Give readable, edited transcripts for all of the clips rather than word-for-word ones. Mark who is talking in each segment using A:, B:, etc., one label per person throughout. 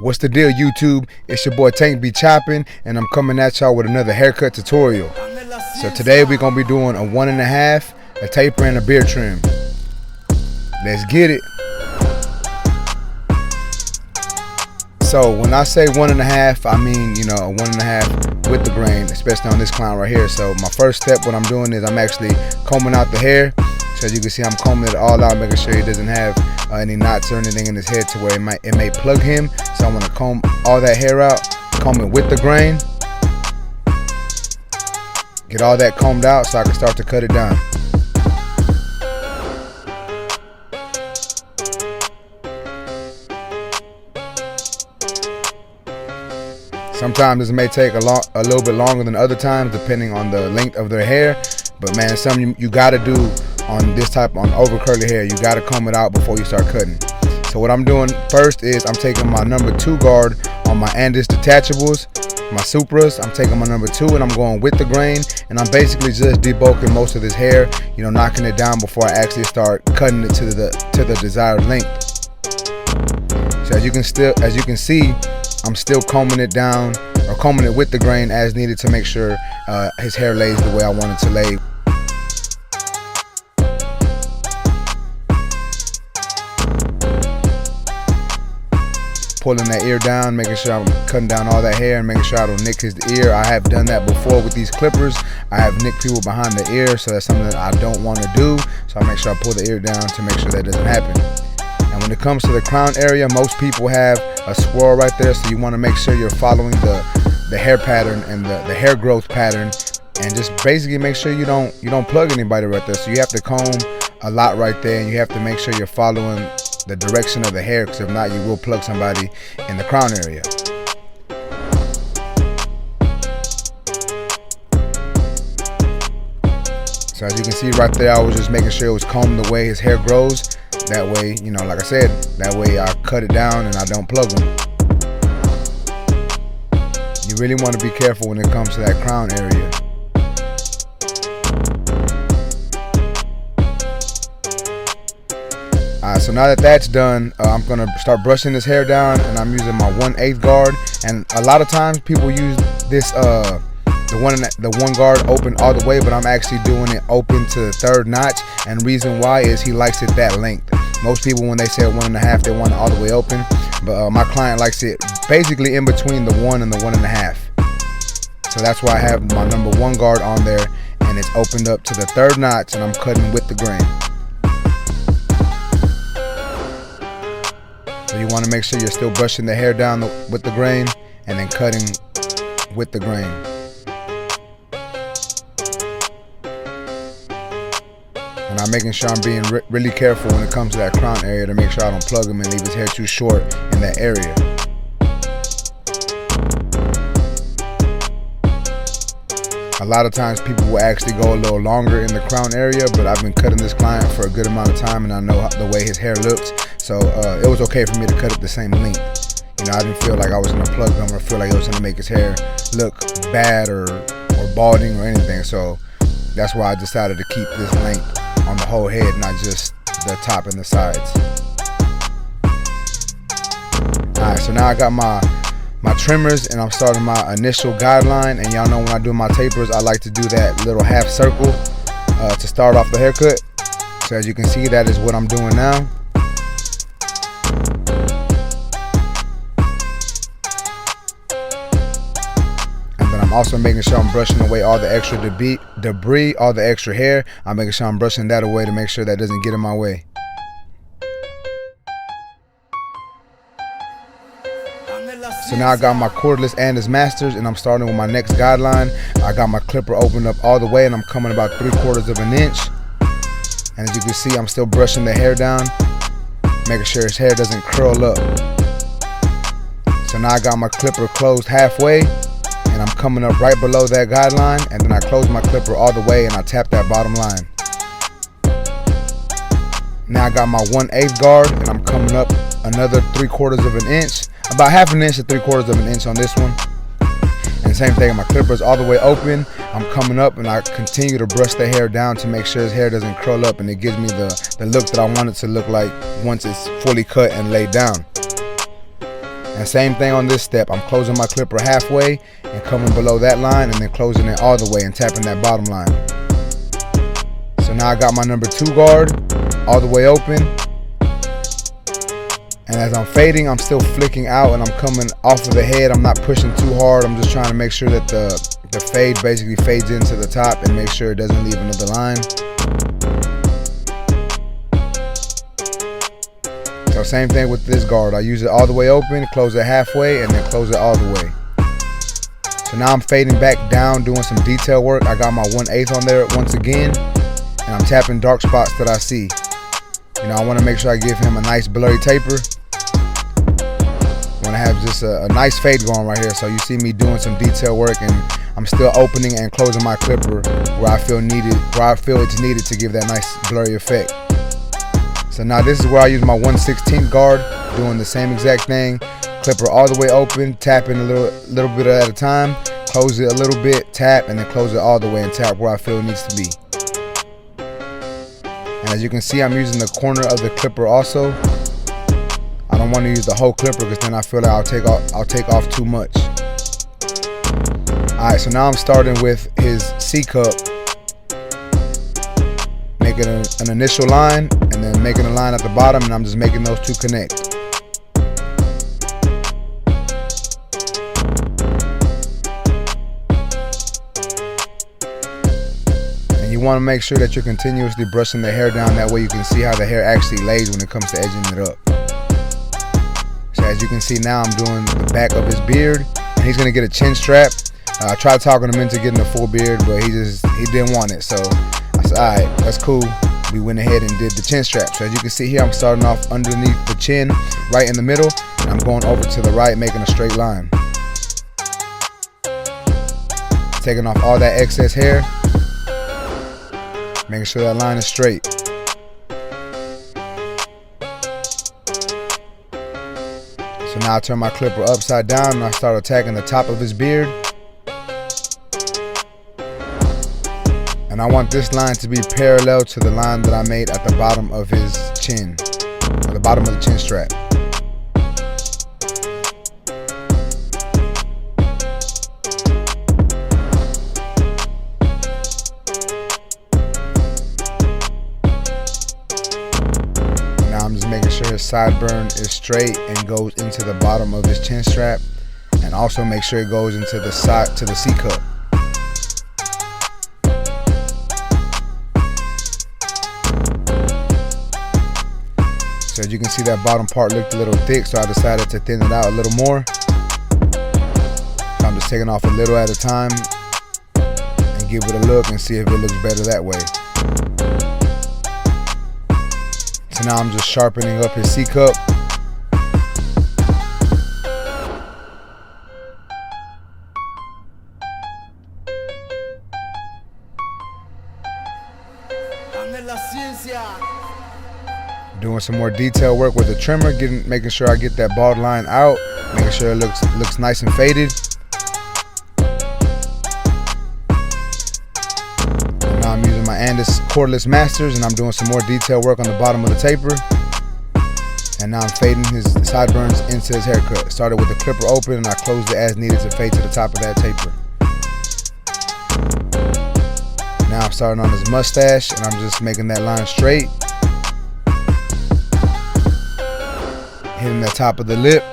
A: What's the deal, YouTube? It's your boy Tank be Choppin, and I'm coming at y'all with another haircut tutorial. So today we're gonna be doing a 1.5, a taper, and a beard trim. Let's get it. So when I say 1.5, I mean, you know, a 1.5 with the grain, especially on this clown right here. So my first step, what I'm doing is I'm actually combing out the hair. So as you can see, I'm combing it all out, making sure he doesn't have any knots or anything in his head to where it may plug him. So I'm gonna comb all that hair out, comb it with the grain, get all that combed out so I can start to cut it down. Sometimes this may take a little bit longer than other times, depending on the length of their hair. But man, it's something you gotta do on this type, on over curly hair. You gotta comb it out before you start cutting. So what I'm doing first is I'm taking my number 2 guard on my Andis detachables, my Supras. I'm taking my number 2 and I'm going with the grain, and I'm basically just debulking most of this hair, you know, knocking it down before I actually start cutting it to the desired length. So as you can see, I'm still combing it down, or combing it with the grain as needed to make sure his hair lays the way I want it to lay. Pulling that ear down, making sure I'm cutting down all that hair and making sure I don't nick his ear. I have done that before with these clippers. I have nicked people behind the ear, so that's something that I don't want to do. So I make sure I pull the ear down to make sure that doesn't happen. And when it comes to the crown area, most people have a swirl right there, so you want to make sure you're following the hair pattern and the hair growth pattern, and just basically make sure you don't plug anybody right there. So you have to comb a lot right there, and you have to make sure you're following the direction of the hair, because if not, you will plug somebody in the crown area. So as you can see right there, I was just making sure it was combed the way his hair grows. That way, you know, like I said, that way I cut it down and I don't plug them. You really want to be careful when it comes to that crown area. Alright, so now that that's done, I'm going to start brushing this hair down, and I'm using my 1/8 guard. And a lot of times people use this the one guard open all the way, but I'm actually doing it open to the 3rd notch, and reason why is he likes it that length. Most people, when they say 1.5, they want it all the way open, but my client likes it basically in between the 1 and the 1.5. So that's why I have my number 1 guard on there, and it's opened up to the 3rd notch, and I'm cutting with the grain. So you want to make sure you're still brushing the hair down with the grain, and then cutting with the grain. And I'm making sure I'm being really careful when it comes to that crown area to make sure I don't plug him and leave his hair too short in that area. A lot of times people will actually go a little longer in the crown area, but I've been cutting this client for a good amount of time, and I know the way his hair looks, so it was okay for me to cut it the same length. You know, I didn't feel like I was going to plug him or feel like it was going to make his hair look bad or balding or anything, so that's why I decided to keep this length on the whole head, not just the top and the sides. Alright, so now I got my trimmers, and I'm starting my initial guideline. And y'all know when I do my tapers, I like to do that little half circle to start off the haircut. So as you can see, that is what I'm doing now. I'm also making sure I'm brushing away all the extra debris, all the extra hair. I'm making sure I'm brushing that away to make sure that doesn't get in my way. So now I got my Cordless Andis Masters, and I'm starting with my next guideline. I got my clipper opened up all the way, and I'm coming about 3/4 of an inch. And as you can see, I'm still brushing the hair down, making sure his hair doesn't curl up. So now I got my clipper closed halfway, and I'm coming up right below that guideline, and then I close my clipper all the way and I tap that bottom line. Now I got my 1/8 guard, and I'm coming up another 3/4 of an inch, about 1/2 inch to 3/4 of an inch on this one. And same thing, my clipper's all the way open. I'm coming up and I continue to brush the hair down to make sure his hair doesn't curl up, and it gives me the look that I want it to look like once it's fully cut and laid down. And same thing on this step. I'm closing my clipper halfway and coming below that line and then closing it all the way and tapping that bottom line. So now I got my number 2 guard all the way open. And as I'm fading, I'm still flicking out and I'm coming off of the head. I'm not pushing too hard. I'm just trying to make sure that the fade basically fades into the top and make sure it doesn't leave another line. So same thing with this guard. I use it all the way open, close it halfway, and then close it all the way. So now I'm fading back down, doing some detail work. I got my 1/8 on there once again, and I'm tapping dark spots that I see. You know, I want to make sure I give him a nice blurry taper. I want to have just a nice fade going right here. So you see me doing some detail work, and I'm still opening and closing my clipper where I feel it's needed to give that nice blurry effect. So now this is where I use my 1/16 guard, doing the same exact thing. Clipper all the way open, tapping a little bit at a time, close it a little bit, tap, and then close it all the way and tap where I feel it needs to be. And as you can see, I'm using the corner of the clipper also. I don't want to use the whole clipper because then I feel like I'll take off too much. Alright, so now I'm starting with his C cup, making an initial line and then making a line at the bottom, and I'm just making those two connect. And you want to make sure that you're continuously brushing the hair down, that way you can see how the hair actually lays when it comes to edging it up. So as you can see now, I'm doing the back of his beard, and he's going to get a chin strap. I tried talking him into getting a full beard, but he didn't want it, so I said, alright, that's cool. We went ahead and did the chin strap. So as you can see here, I'm starting off underneath the chin, right in the middle, and I'm going over to the right, making a straight line. Taking off all that excess hair, making sure that line is straight. So now I turn my clipper upside down and I start attacking the top of his beard. And I want this line to be parallel to the line that I made at the bottom of his chin, or the bottom of the chin strap. Now I'm just making sure his sideburn is straight and goes into the bottom of his chin strap, and also make sure it goes into the side to the C cup. So as you can see, that bottom part looked a little thick, so I decided to thin it out a little more. So I'm just taking off a little at a time and give it a look and see if it looks better that way. So now I'm just sharpening up his C cup. Doing some more detail work with the trimmer, making sure I get that bald line out, making sure it looks nice and faded. And now I'm using my Andis Cordless Masters, and I'm doing some more detail work on the bottom of the taper. And now I'm fading his sideburns into his haircut. Started with the clipper open, and I closed it as needed to fade to the top of that taper. Now I'm starting on his mustache, and I'm just making that line straight, hitting the top of the lip.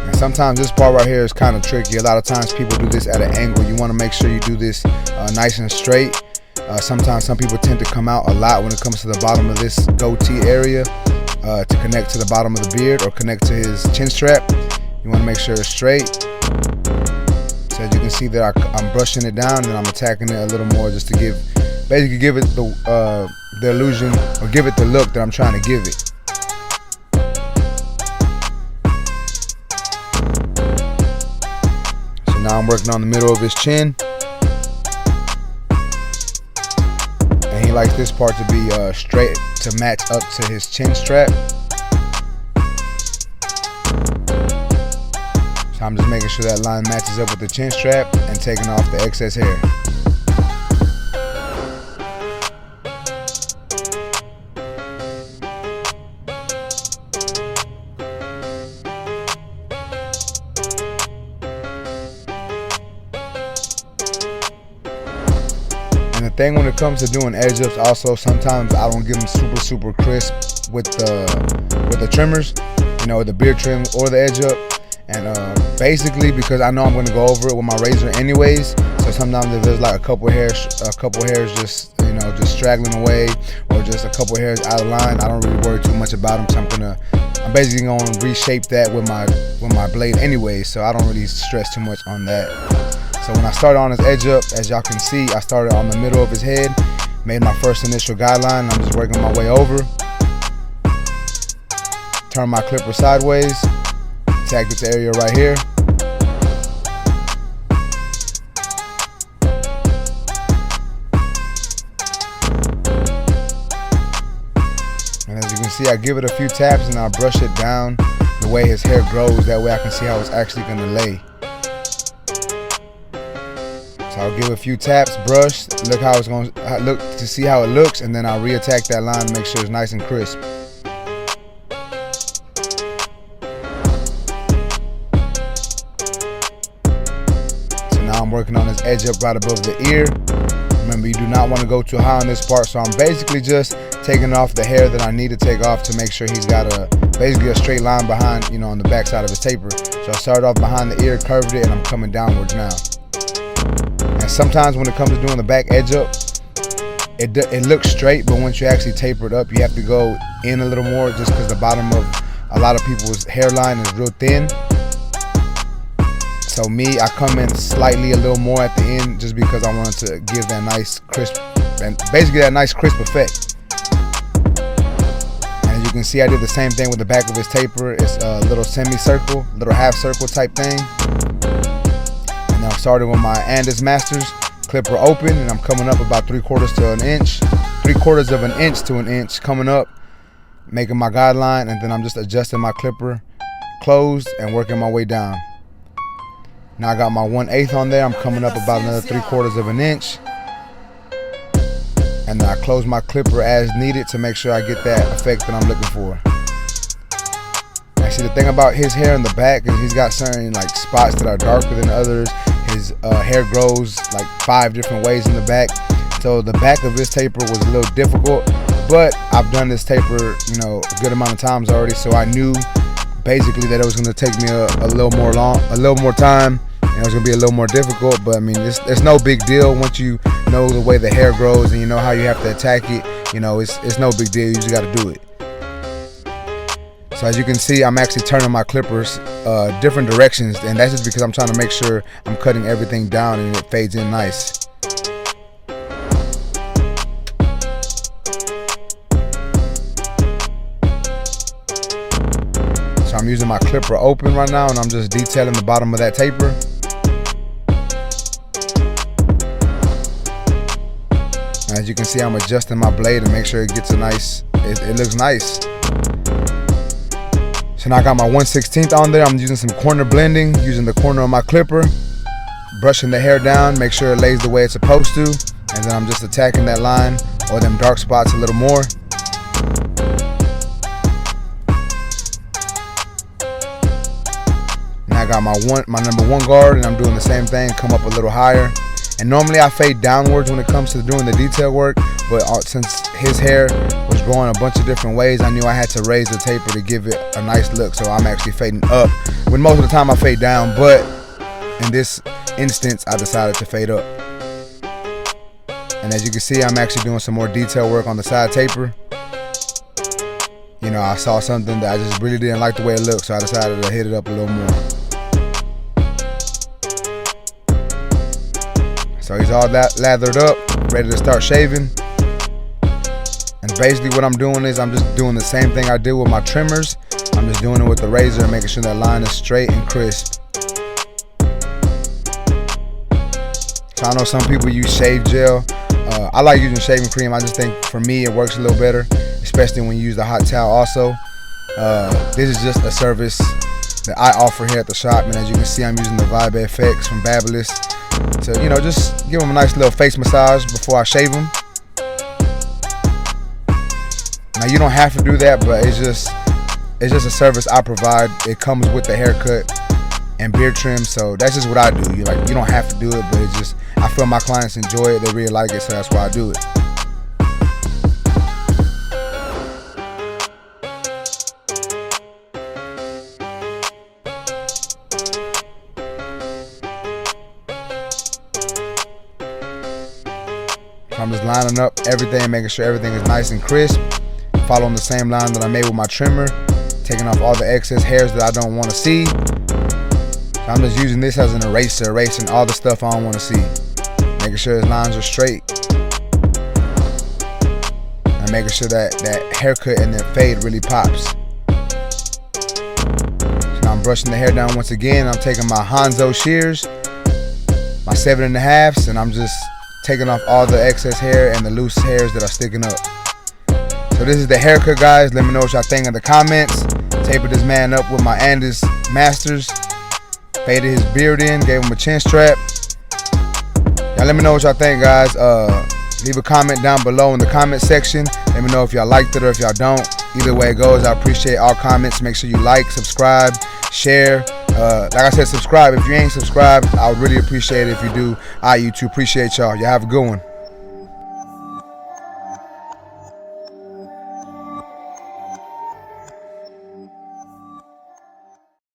A: And sometimes this part right here is kind of tricky. A lot of times people do this at an angle. You want to make sure you do this nice and straight. Sometimes some people tend to come out a lot when it comes to the bottom of this goatee area. To connect to the bottom of the beard or connect to his chin strap. You want to make sure it's straight. So as you can see that I'm brushing it down and I'm attacking it a little more, just to basically give it the illusion, or give it the look that I'm trying to give it. So now I'm working on the middle of his chin. And he likes this part to be straight to match up to his chin strap. I'm just making sure that line matches up with the chin strap and taking off the excess hair. And the thing when it comes to doing edge ups, also sometimes I don't give them super crisp with the trimmers, you know, the beard trim or the edge up. And basically because I know I'm gonna go over it with my razor anyways, so sometimes if there's like a couple hairs just, you know, just straggling away, or just a couple hairs out of line, I don't really worry too much about them. So I'm basically gonna reshape that with my blade anyway, so I don't really stress too much on that. So when I started on his edge up, as y'all can see, I started on the middle of his head, made my first initial guideline. I'm just working my way over, turn my clipper sideways, attack this area right here. And as you can see, I give it a few taps and I brush it down the way his hair grows. That way I can see how it's actually gonna lay. So I'll give it a few taps, brush, look how it's gonna look to see how it looks, and then I'll re-attack that line to make sure it's nice and crisp. I'm working on this edge up right above the ear. Remember, you do not want to go too high on this part, so I'm basically just taking off the hair that I need to take off to make sure he's got basically a straight line behind, you know, on the back side of his taper. So I started off behind the ear, curved it, and I'm coming downwards now. And sometimes when it comes to doing the back edge up, it looks straight, but once you actually taper it up, you have to go in a little more, just because the bottom of a lot of people's hairline is real thin. So me, I come in slightly a little more at the end just because I wanted to give that nice crisp, and basically that nice crisp effect. And as you can see, I did the same thing with the back of his taper. It's a little semicircle, little half circle type thing. And then I'm starting with my Andis Masters, clipper open, and I'm coming up about 3/4 to an inch, 3/4 of an inch to an inch, coming up, making my guideline, and then I'm just adjusting my clipper closed and working my way down. Now I got my 1/8 on there. I'm coming up about another 3/4 of an inch. And then I close my clipper as needed to make sure I get that effect that I'm looking for. Actually, the thing about his hair in the back is he's got certain like spots that are darker than others. His hair grows like 5 different ways in the back. So the back of this taper was a little difficult, but I've done this taper, you know, a good amount of times already, so I knew basically that it was going to take me a little more time, and it was going to be a little more difficult. But I mean, it's no big deal once you know the way the hair grows and you know how you have to attack it. You know, it's no big deal. You just got to do it. So as you can see, I'm actually turning my clippers different directions, and that's just because I'm trying to make sure I'm cutting everything down and it fades in nice. So I'm using my clipper open right now, and I'm just detailing the bottom of that taper. As you can see, I'm adjusting my blade to make sure it gets a nice, it looks nice. So now I got my 1/16 on there. I'm using some corner blending, using the corner of my clipper, brushing the hair down, make sure it lays the way it's supposed to, and then I'm just attacking that line or them dark spots a little more. Now I got my number 1 guard, and I'm doing the same thing, come up a little higher. And normally I fade downwards when it comes to doing the detail work, but since his hair was growing a bunch of different ways, I knew I had to raise the taper to give it a nice look, so I'm actually fading up. When most of the time I fade down, but in this instance I decided to fade up. And as you can see, I'm actually doing some more detail work on the side taper. You know, I saw something that I just really didn't like the way it looked, so I decided to hit it up a little more. So he's all lathered up, ready to start shaving. And basically what I'm doing is I'm just doing the same thing I did with my trimmers. I'm just doing it with the razor and making sure that line is straight and crisp. So I know some people use shave gel. I like using shaving cream. I just think for me it works a little better, especially when you use the hot towel also. This is just a service that I offer here at the shop. And as you can see, I'm using the Vibe FX from Babyliss to, you know, just give them a nice little face massage before I shave them. Now you don't have to do that, but it's just a service I provide. It comes with the haircut and beard trim, so that's just what I do. You don't have to do it, but it's just, I feel my clients enjoy it, they really like it, so that's why I do it. So I'm just lining up everything, making sure everything is nice and crisp, following the same line that I made with my trimmer, taking off all the excess hairs that I don't want to see. So I'm just using this as an eraser, erasing all the stuff I don't want to see, making sure his lines are straight, and making sure that haircut and that fade really pops. So now I'm brushing the hair down once again. I'm taking my Hanzo shears, my 7.5s, and I'm just taking off all the excess hair and the loose hairs that are sticking up. So this is the haircut, guys. Let me know what y'all think in the comments. Tapered this man up with my Andis Masters. Faded his beard in, gave him a chin strap. Now let me know what y'all think, guys. Leave a comment down below in the comment section. Let me know if y'all liked it or if y'all don't. Either way it goes, I appreciate all comments. Make sure you like, subscribe, share. Like I said, subscribe. If you ain't subscribed, I would really appreciate it if you do. You too. Appreciate y'all. Y'all have a good one.